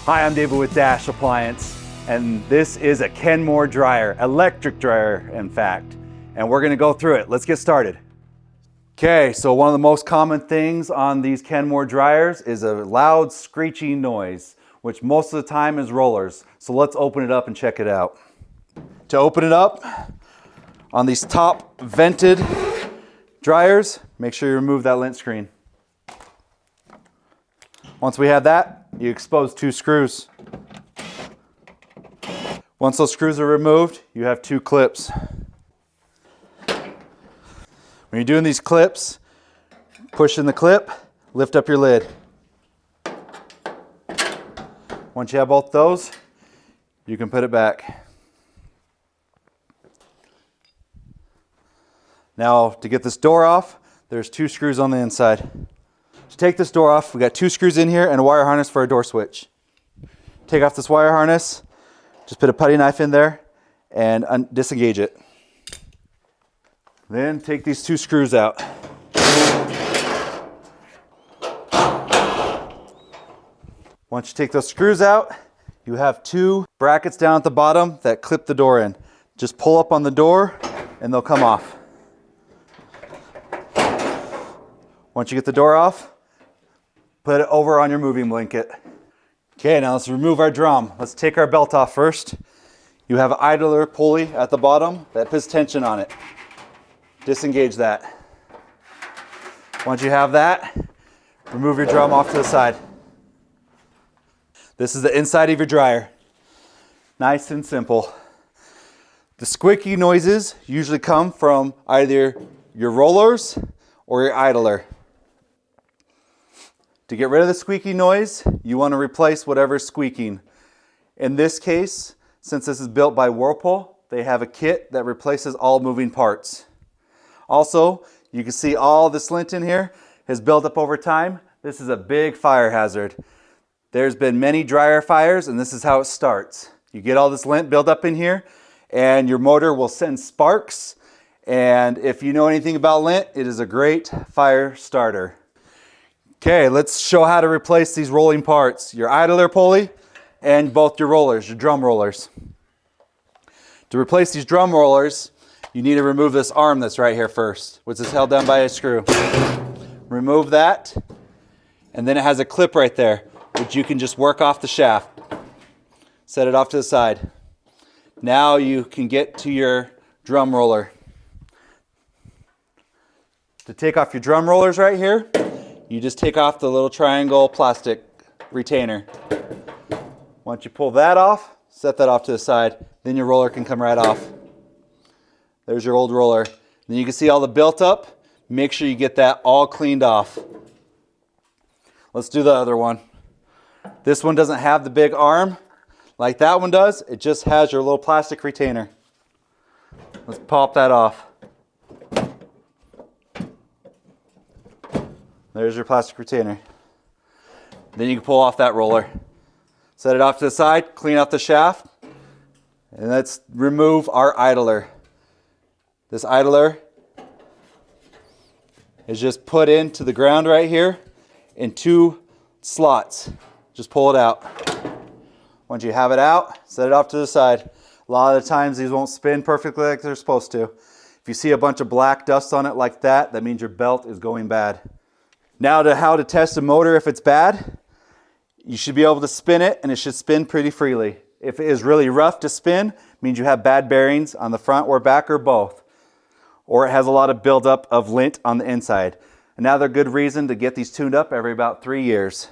Hi, I'm David with Dash Appliance, and this is a Kenmore dryer, electric dryer, in fact. And we're gonna go through it. Let's get started. Okay, so one of the most common things on these Kenmore dryers is a loud screeching noise, which most of the time is rollers. So let's open it up and check it out. To open it up, on these top vented dryers, make sure you remove that lint screen. Once we have that, you expose 2 screws. Once those screws are removed, you have 2 clips. When you're doing these clips, push in the clip, lift up your lid. Once you have both those, you can put it back. Now, to get this door off, there's 2 screws on the inside. To take this door off, we got 2 screws in here and a wire harness for a door switch. Take off this wire harness, just put a putty knife in there and disengage it. Then take these 2 screws out. Once you take those screws out, you have 2 brackets down at the bottom that clip the door in. Just pull up on the door and they'll come off. Once you get the door off, put it over on your moving blanket. Okay, now let's remove our drum. Let's take our belt off first. You have an idler pulley at the bottom that puts tension on it. Disengage that. Once you have that, remove your drum off to the side. This is the inside of your dryer. Nice and simple. The squeaky noises usually come from either your rollers or your idler. To get rid of the squeaky noise, you want to replace whatever's squeaking. In this case, since this is built by Whirlpool, they have a kit that replaces all moving parts. Also, you can see all this lint in here has built up over time. This is a big fire hazard. There's been many dryer fires, and this is how it starts. You get all this lint built up in here, and your motor will send sparks. And if you know anything about lint, it is a great fire starter. Okay, let's show how to replace these rolling parts. Your idler pulley and both your rollers, your drum rollers. To replace these drum rollers, you need to remove this arm that's right here first, which is held down by a screw. Remove that, and then it has a clip right there, which you can just work off the shaft. Set it off to the side. Now you can get to your drum roller. To take off your drum rollers right here, you just take off the little triangle plastic retainer. Once you pull that off, set that off to the side, then your roller can come right off. There's your old roller. Then you can see all the built up. Make sure you get that all cleaned off. Let's do the other one. This one doesn't have the big arm like that one does. It just has your little plastic retainer. Let's pop that off. There's your plastic retainer. Then you can pull off that roller. Set it off to the side, clean out the shaft, and let's remove our idler. This idler is just put into the ground right here in 2 slots. Just pull it out. Once you have it out, set it off to the side. A lot of the times these won't spin perfectly like they're supposed to. If you see a bunch of black dust on it like that, that means your belt is going bad. Now to how to test a motor if it's bad, you should be able to spin it and it should spin pretty freely. If it is really rough to spin, it means you have bad bearings on the front or back or both. Or it has a lot of buildup of lint on the inside. Another good reason to get these tuned up every about 3 years.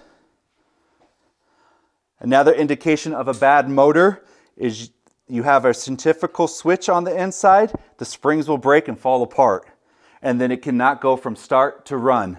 Another indication of a bad motor is you have a centrifugal switch on the inside, the springs will break and fall apart. And then it cannot go from start to run.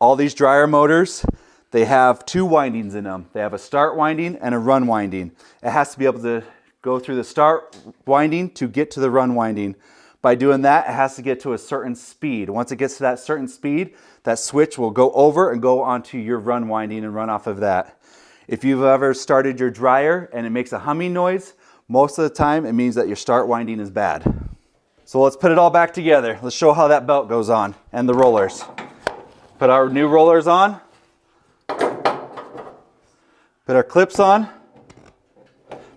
All these dryer motors, they have 2 windings in them. They have a start winding and a run winding. It has to be able to go through the start winding to get to the run winding. By doing that, it has to get to a certain speed. Once it gets to that certain speed, that switch will go over and go onto your run winding and run off of that. If you've ever started your dryer and it makes a humming noise, most of the time it means that your start winding is bad. So let's put it all back together. Let's show how that belt goes on and the rollers. Put our new rollers on. Put Put our clips on.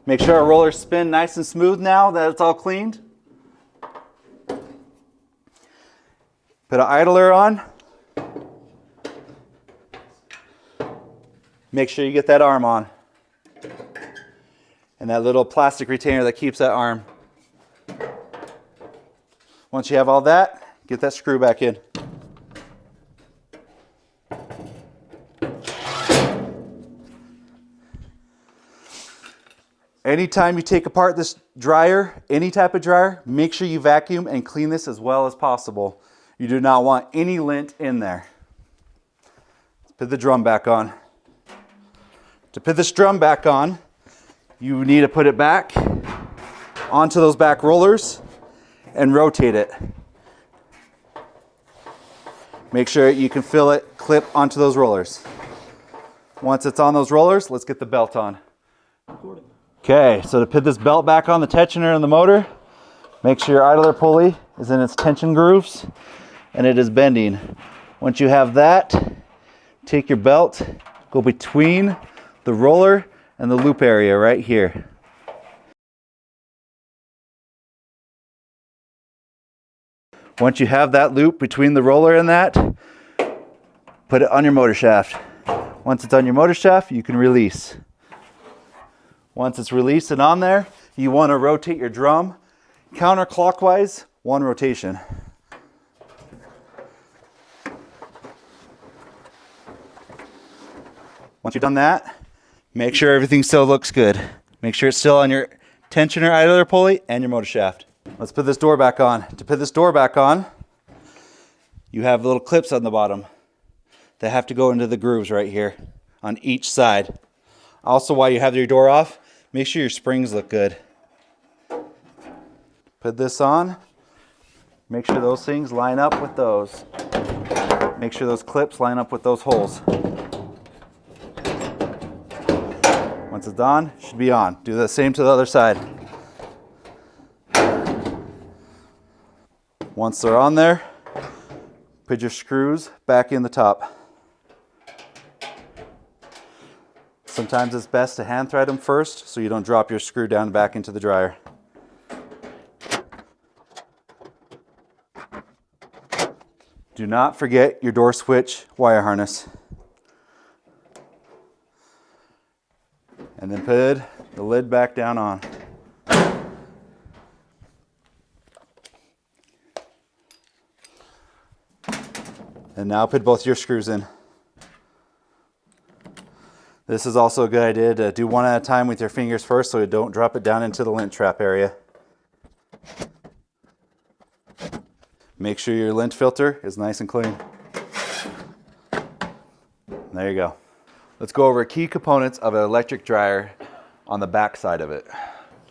Make sure our rollers spin nice and smooth now that it's all cleaned. Put an idler on. Make sure you get that arm on. And that little plastic retainer that keeps that arm. Once you have all that, get that screw back in. Anytime you take apart this dryer, any type of dryer, make sure you vacuum and clean this as well as possible. You do not want any lint in there. Let's put the drum back on. To put this drum back on, you need to put it back onto those back rollers and rotate it. Make sure you can feel it clip onto those rollers. Once it's on those rollers, let's get the belt on. Okay, so to put this belt back on the tensioner and the motor, make sure your idler pulley is in its tension grooves and it is bending. Once you have that, take your belt, go between the roller and the loop area right here. Once you have that loop between the roller and that, put it on your motor shaft. Once it's on your motor shaft, you can release. Once it's released and on there, you want to rotate your drum counterclockwise, one rotation. Once you've done that, make sure everything still looks good. Make sure it's still on your tensioner idler pulley and your motor shaft. Let's put this door back on. To put this door back on, you have little clips on the bottom that have to go into the grooves right here on each side. Also, while you have your door off, make sure your springs look good. Put this on. Make sure those things line up with those. Make sure those clips line up with those holes. Once it's on, it should be on. Do the same to the other side. Once they're on there, put your screws back in the top. Sometimes it's best to hand thread them first so you don't drop your screw down back into the dryer. Do not forget your door switch wire harness. And then put the lid back down on. And now put both your screws in. This is also a good idea to do one at a time with your fingers first so you don't drop it down into the lint trap area. Make sure your lint filter is nice and clean. There you go. Let's go over key components of an electric dryer on the back side of it.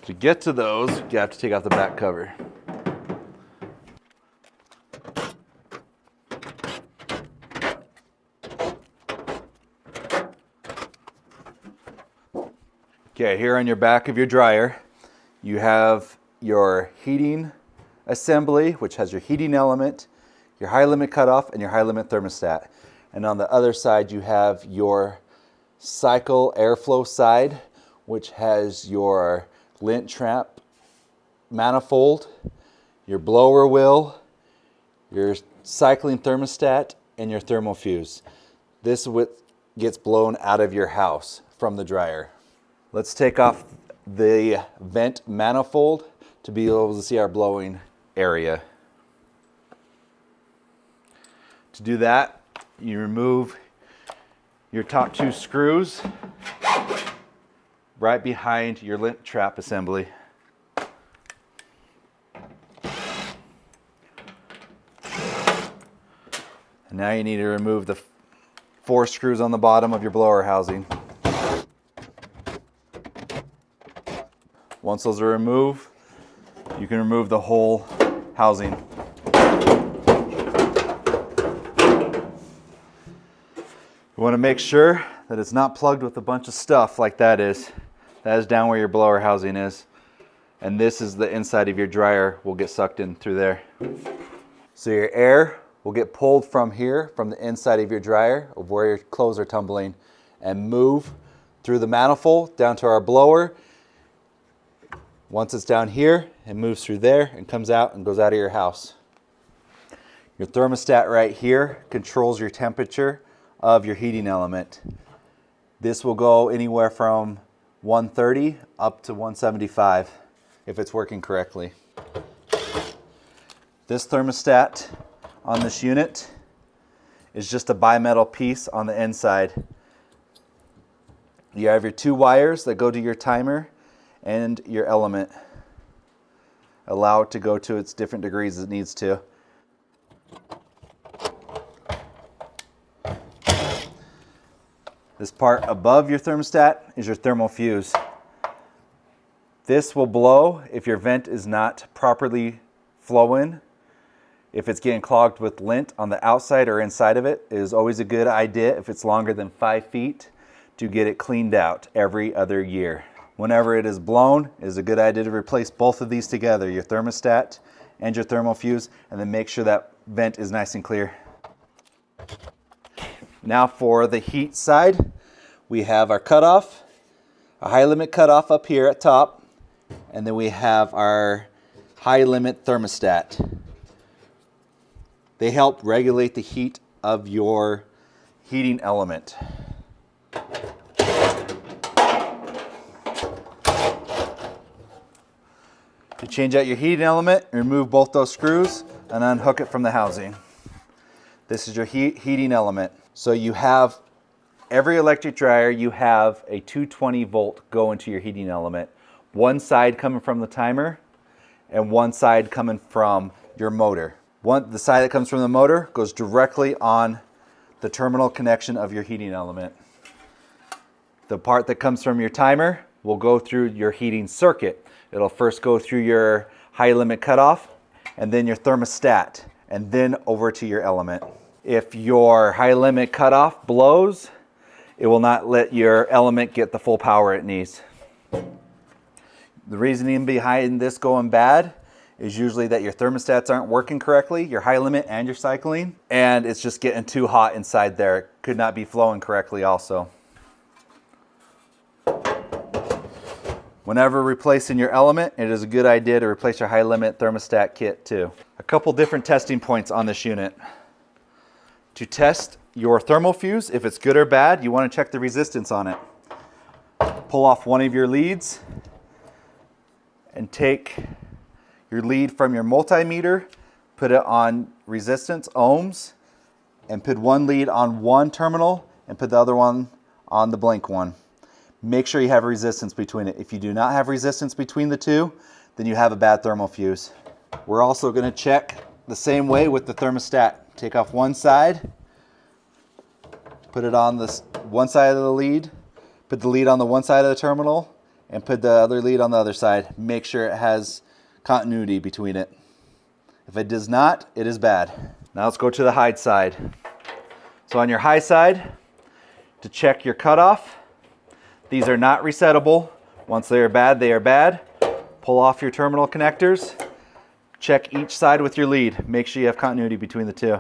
To get to those, you have to take off the back cover. Okay, here on your back of your dryer, you have your heating assembly, which has your heating element, your high limit cutoff, and your high limit thermostat. And on the other side, you have your cycle airflow side, which has your lint trap manifold, your blower wheel, your cycling thermostat, and your thermal fuse. This gets blown out of your house from the dryer. Let's take off the vent manifold to be able to see our blowing area. To do that, you remove your top two screws right behind your lint trap assembly. And now you need to remove the 4 screws on the bottom of your blower housing. Once those are removed, you can remove the whole housing. You want to make sure that it's not plugged with a bunch of stuff like that is. That is down where your blower housing is. And this is the inside of your dryer will get sucked in through there. So your air will get pulled from here, from the inside of your dryer, of where your clothes are tumbling, and move through the manifold down to our blower. Once it's down here, it moves through there and comes out and goes out of your house. Your thermostat right here controls your temperature of your heating element. This will go anywhere from 130 up to 175 if it's working correctly. This thermostat on this unit is just a bimetal piece on the inside. You have your two wires that go to your timer and your element. Allow it to go to its different degrees as it needs to. This part above your thermostat is your thermal fuse. This will blow if your vent is not properly flowing. If it's getting clogged with lint on the outside or inside of it, it is always a good idea, if it's longer than 5 feet, to get it cleaned out every other year. Whenever it is blown, it is a good idea to replace both of these together, your thermostat and your thermal fuse, and then make sure that vent is nice and clear. Now for the heat side, we have our cutoff, a high limit cutoff up here at top, and then we have our high limit thermostat. They help regulate the heat of your heating element. To change out your heating element, remove both those screws and unhook it from the housing. This is your heating element. So you have, every electric dryer, you have a 220 volt go into your heating element. One side coming from the timer and one side coming from your motor. The side that comes from the motor goes directly on the terminal connection of your heating element. The part that comes from your timer will go through your heating circuit. It'll first go through your high limit cutoff and then your thermostat and then over to your element. If your high limit cutoff blows, it will not let your element get the full power it needs. The reasoning behind this going bad is usually that your thermostats aren't working correctly, your high limit and your cycling, and it's just getting too hot inside there. It could not be flowing correctly also. Whenever replacing your element, it is a good idea to replace your high limit thermostat kit too. A couple different testing points on this unit. To test your thermal fuse, if it's good or bad, you want to check the resistance on it. Pull off one of your leads and take your lead from your multimeter, put it on resistance, ohms, and put one lead on one terminal and put the other one on the blank one. Make sure you have resistance between it. If you do not have resistance between the two, then you have a bad thermal fuse. We're also going to check the same way with the thermostat. Take off one side, put it on this one side of the lead, put the lead on the one side of the terminal, and put the other lead on the other side. Make sure it has continuity between it. If it does not, it is bad. Now let's go to the high side. So on your high side, to check your cutoff, these are not resettable. Once they are bad, they are bad. Pull off your terminal connectors. Check each side with your lead. Make sure you have continuity between the two.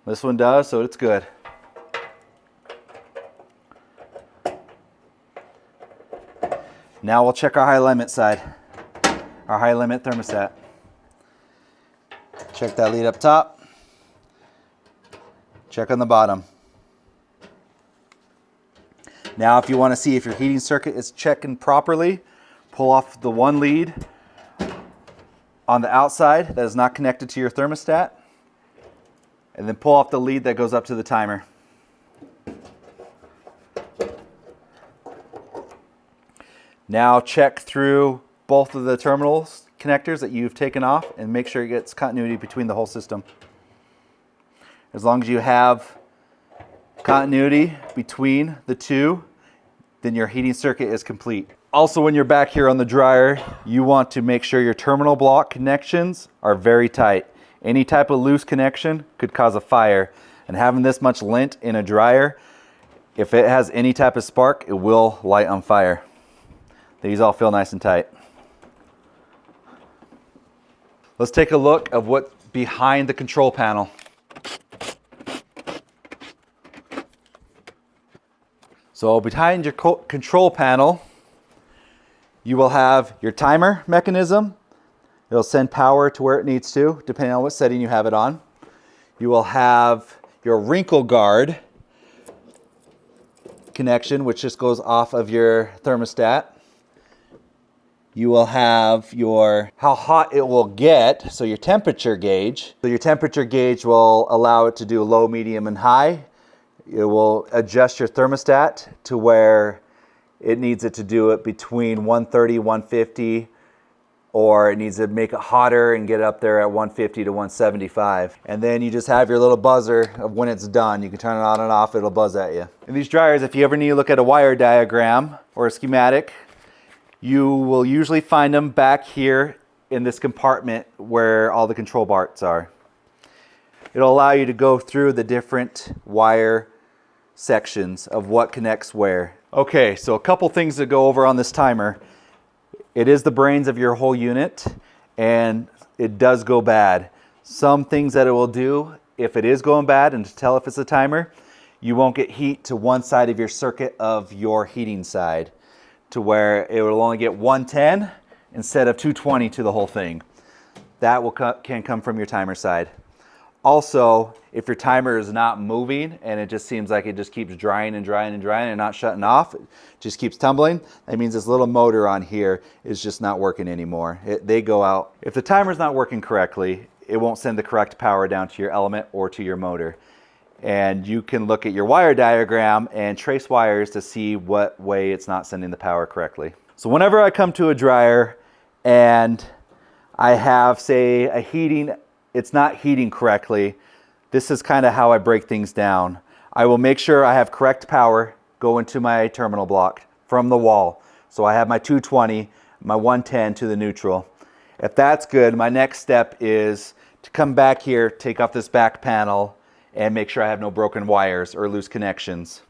This one does, so it's good. Now we'll check our high limit side, our high limit thermostat. Check that lead up top. Check on the bottom. Now if you want to see if your heating circuit is checking properly, pull off the one lead on the outside that is not connected to your thermostat, and then pull off the lead that goes up to the timer. Now check through both of the terminals connectors that you've taken off and make sure it gets continuity between the whole system. As long as you have continuity between the two, then your heating circuit is complete. Also, when you're back here on the dryer, you want to make sure your terminal block connections are very tight. Any type of loose connection could cause a fire, and having this much lint in a dryer, if it has any type of spark, it will light on fire. These all feel nice and tight. Let's take a look of what's behind the control panel. So behind your control panel, you will have your timer mechanism. It'll send power to where it needs to, depending on what setting you have it on. You will have your wrinkle guard connection, which just goes off of your thermostat. You will have your how hot it will get, so your temperature gauge. So your temperature gauge will allow it to do low, medium, and high. It will adjust your thermostat to where it needs it to do it between 130, 150, or it needs to make it hotter and get up there at 150 to 175. And then you just have your little buzzer of when it's done. You can turn it on and off, it'll buzz at you. In these dryers, if you ever need to look at a wire diagram or a schematic, you will usually find them back here in this compartment where all the control parts are. It'll allow you to go through the different wire sections of what connects where. Okay, so a couple things to go over on this timer. It is the brains of your whole unit, and it does go bad. Some things that it will do, if it is going bad, and to tell if it's a timer, you won't get heat to one side of your circuit of your heating side, to where it will only get 110 instead of 220 to the whole thing. That can come from your timer side. Also, if your timer is not moving and it just seems like it just keeps drying and drying and drying and not shutting off, it just keeps tumbling, that means this little motor on here is just not working anymore. They go out. If the timer's not working correctly, it won't send the correct power down to your element or to your motor. And you can look at your wire diagram and trace wires to see what way it's not sending the power correctly. So whenever I come to a dryer and I have, say, a heating, it's not heating correctly, this is kind of how I break things down. I will make sure I have correct power go into my terminal block from the wall. So I have my 220, my 110 to the neutral. If that's good, my next step is to come back here, take off this back panel, and make sure I have no broken wires or loose connections.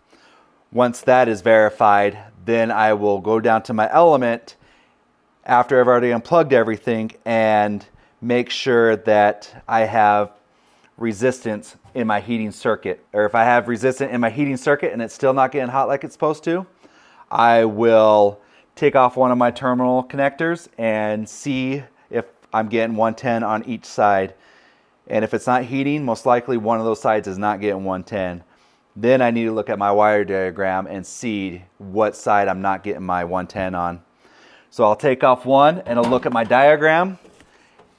Once that is verified, then I will go down to my element after I've already unplugged everything and make sure that I have resistance in my heating circuit. Or if I have resistance in my heating circuit and it's still not getting hot like it's supposed to, I will take off one of my terminal connectors and see if I'm getting 110 on each side. And if it's not heating, most likely one of those sides is not getting 110. Then I need to look at my wire diagram and see what side I'm not getting my 110 on. So I'll take off one and I'll look at my diagram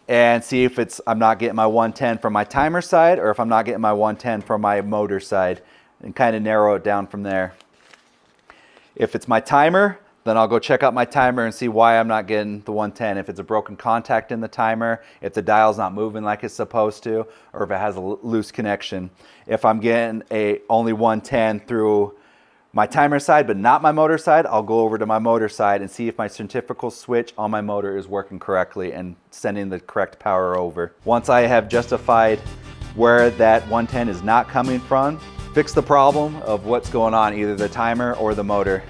and see if I'm not getting my 110 from my timer side or if I'm not getting my 110 from my motor side, and kind of narrow it down from there. If it's my timer, then I'll go check out my timer and see why I'm not getting the 110. If it's a broken contact in the timer, if the dial's not moving like it's supposed to, or if it has a loose connection. If I'm getting only 110 through my timer side but not my motor side, I'll go over to my motor side and see if my centrifugal switch on my motor is working correctly and sending the correct power over. Once I have justified where that 110 is not coming from, fix the problem of what's going on, either the timer or the motor.